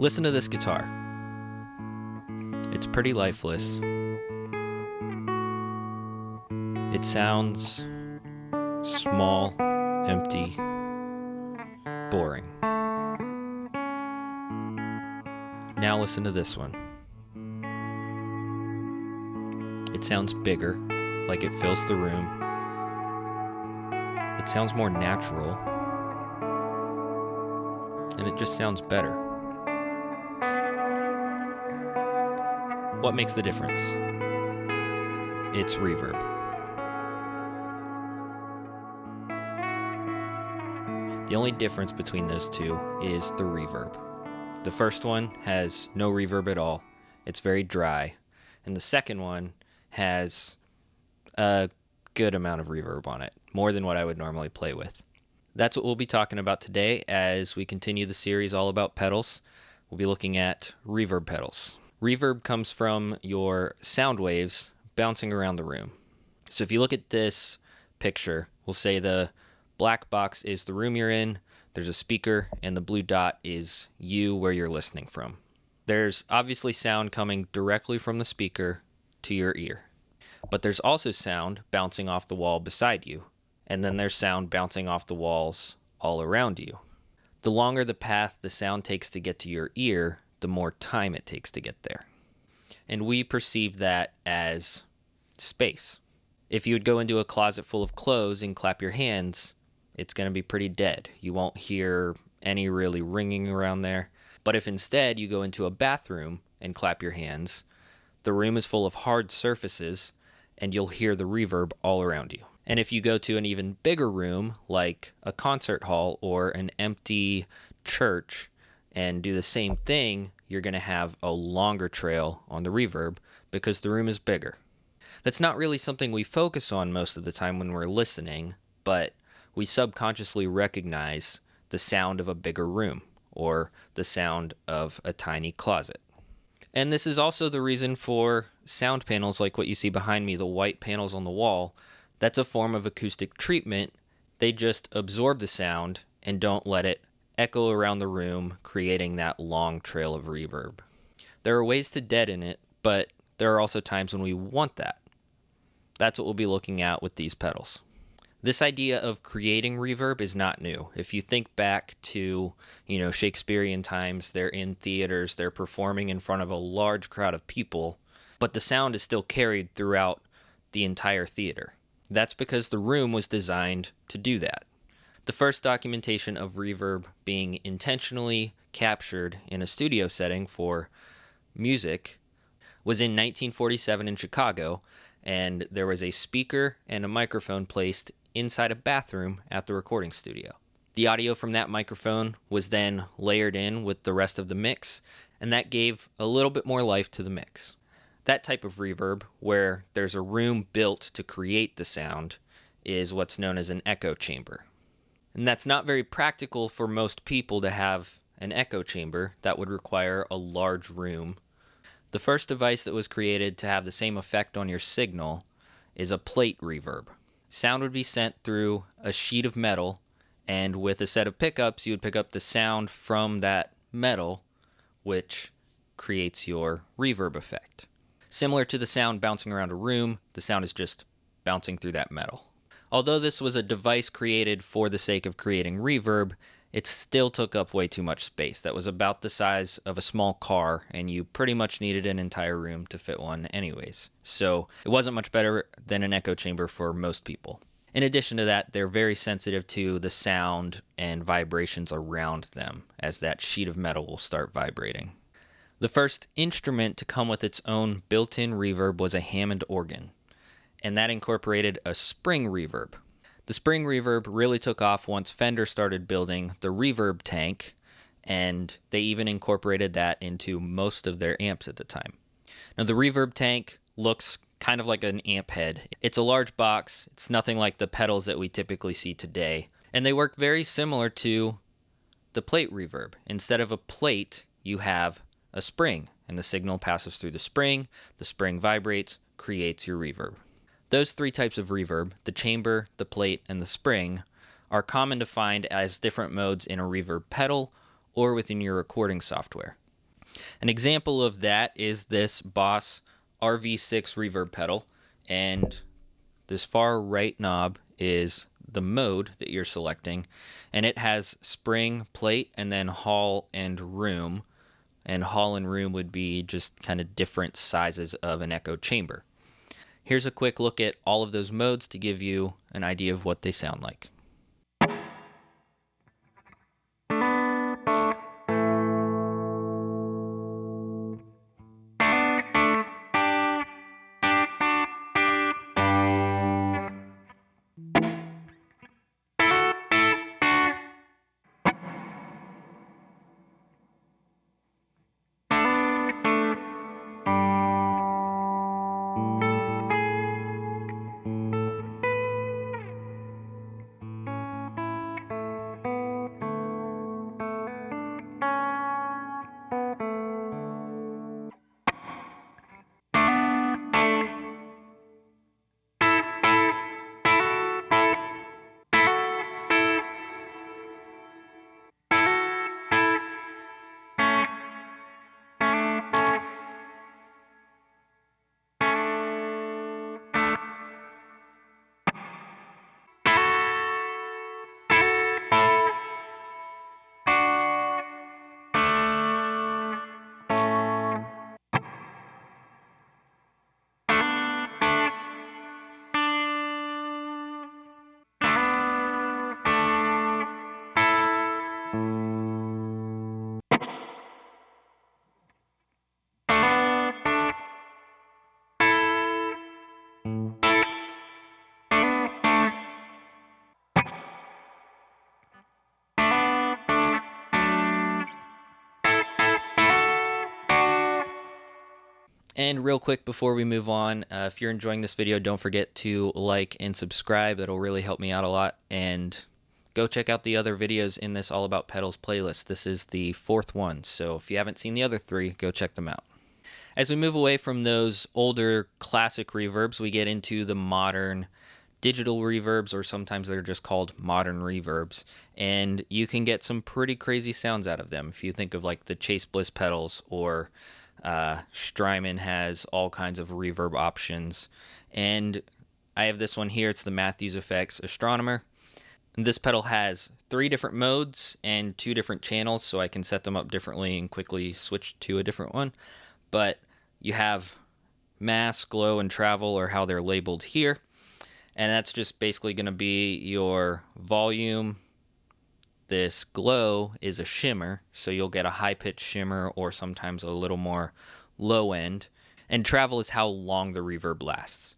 Listen to this guitar. It's pretty lifeless. It sounds small, empty, boring. Now listen to this one. It sounds bigger, like it fills the room. It sounds more natural. And it just sounds better. What makes the difference? It's reverb. The only difference between those two is the reverb. The first one has no reverb at all. It's very dry. And the second one has a good amount of reverb on it, more than what I would normally play with. That's what we'll be talking about today as we continue the series all about pedals. We'll be looking at reverb pedals. Reverb comes from your sound waves bouncing around the room. So if you look at this picture, we'll say the black box is the room you're in, there's a speaker, and the blue dot is you where you're listening from. There's obviously sound coming directly from the speaker to your ear. But there's also sound bouncing off the wall beside you, and then there's sound bouncing off the walls all around you. The longer the path the sound takes to get to your ear, the more time it takes to get there. And we perceive that as space. If you would go into a closet full of clothes and clap your hands, it's going to be pretty dead. You won't hear any really ringing around there. But if instead you go into a bathroom and clap your hands, the room is full of hard surfaces and you'll hear the reverb all around you. And if you go to an even bigger room, like a concert hall or an empty church, and do the same thing, you're going to have a longer trail on the reverb because the room is bigger. That's not really something we focus on most of the time when we're listening, but we subconsciously recognize the sound of a bigger room or the sound of a tiny closet. And this is also the reason for sound panels like what you see behind me, the white panels on the wall. That's a form of acoustic treatment. They just absorb the sound and don't let it echo around the room, creating that long trail of reverb. There are ways to deaden it, but there are also times when we want that. That's what we'll be looking at with these pedals. This idea of creating reverb is not new. If you think back to, Shakespearean times, they're in theaters, they're performing in front of a large crowd of people, but the sound is still carried throughout the entire theater. That's because the room was designed to do that. The first documentation of reverb being intentionally captured in a studio setting for music was in 1947 in Chicago, and there was a speaker and a microphone placed inside a bathroom at the recording studio. The audio from that microphone was then layered in with the rest of the mix, and that gave a little bit more life to the mix. That type of reverb, where there's a room built to create the sound, is what's known as an echo chamber. And that's not very practical for most people to have an echo chamber. That would require a large room. The first device that was created to have the same effect on your signal is a plate reverb. Sound would be sent through a sheet of metal, and with a set of pickups, you would pick up the sound from that metal, which creates your reverb effect. Similar to the sound bouncing around a room, the sound is just bouncing through that metal. Although this was a device created for the sake of creating reverb, it still took up way too much space. That was about the size of a small car, and you pretty much needed an entire room to fit one anyways. So it wasn't much better than an echo chamber for most people. In addition to that, they're very sensitive to the sound and vibrations around them, as that sheet of metal will start vibrating. The first instrument to come with its own built-in reverb was a Hammond organ, and that incorporated a spring reverb. The spring reverb really took off once Fender started building the reverb tank, and they even incorporated that into most of their amps at the time. Now, the reverb tank looks kind of like an amp head. It's a large box. It's nothing like the pedals that we typically see today, and they work very similar to the plate reverb. Instead of a plate, you have a spring, and the signal passes through the spring vibrates, creates your reverb. Those three types of reverb, the chamber, the plate, and the spring, are common to find as different modes in a reverb pedal or within your recording software. An example of that is this Boss RV-6 Reverb pedal, and this far right knob is the mode that you're selecting, and it has spring, plate, and then hall and room. And hall and room would be just kind of different sizes of an echo chamber. Here's a quick look at all of those modes to give you an idea of what they sound like. And real quick before we move on, if you're enjoying this video, don't forget to like and subscribe. That'll really help me out a lot. And go check out the other videos in this All About Pedals playlist. This is the 4th one, so if you haven't seen the other 3, go check them out. As we move away from those older classic reverbs, we get into the modern digital reverbs, or sometimes they're just called modern reverbs, and you can get some pretty crazy sounds out of them. If you think of like the Chase Bliss pedals, or Strymon has all kinds of reverb options, and I have this one here. It's the Matthews Effects Astronomer. And this pedal has 3 different modes and 2 different channels, so I can set them up differently and quickly switch to a different one. But you have mass, glow, and travel, or how they're labeled here. And that's just basically going to be your volume. This glow is a shimmer, so you'll get a high-pitched shimmer or sometimes a little more low end. And travel is how long the reverb lasts.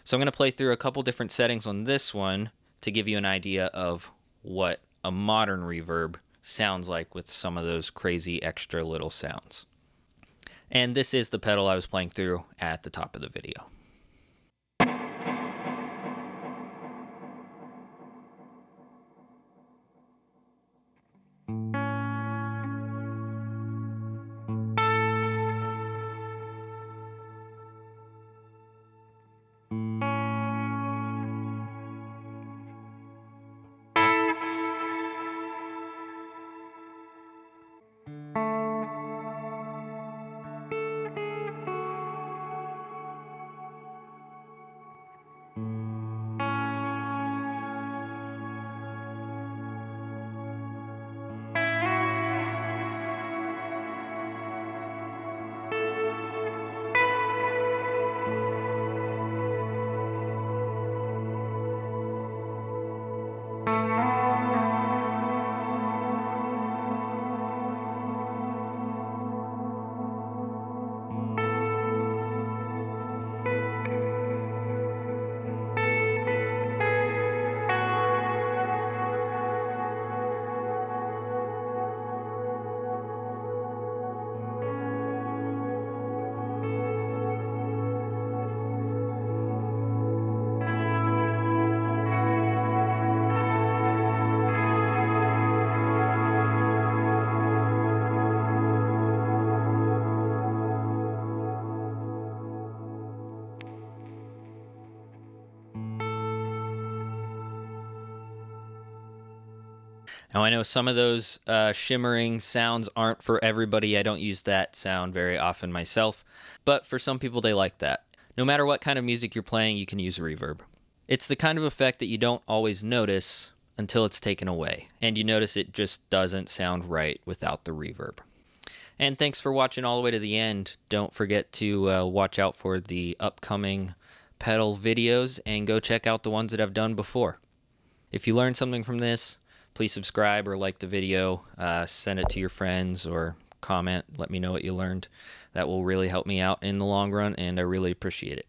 So I'm going to play through a couple different settings on this one to give you an idea of what a modern reverb sounds like with some of those crazy extra little sounds. And this is the pedal I was playing through at the top of the video. Now, I know some of those shimmering sounds aren't for everybody. I don't use that sound very often myself, but for some people, they like that. No matter what kind of music you're playing, you can use reverb. It's the kind of effect that you don't always notice until it's taken away, and you notice it just doesn't sound right without the reverb. And thanks for watching all the way to the end. Don't forget to watch out for the upcoming pedal videos and go check out the ones that I've done before. If you learned something from this, please subscribe or like the video, send it to your friends or comment, let me know what you learned. That will really help me out in the long run, and I really appreciate it.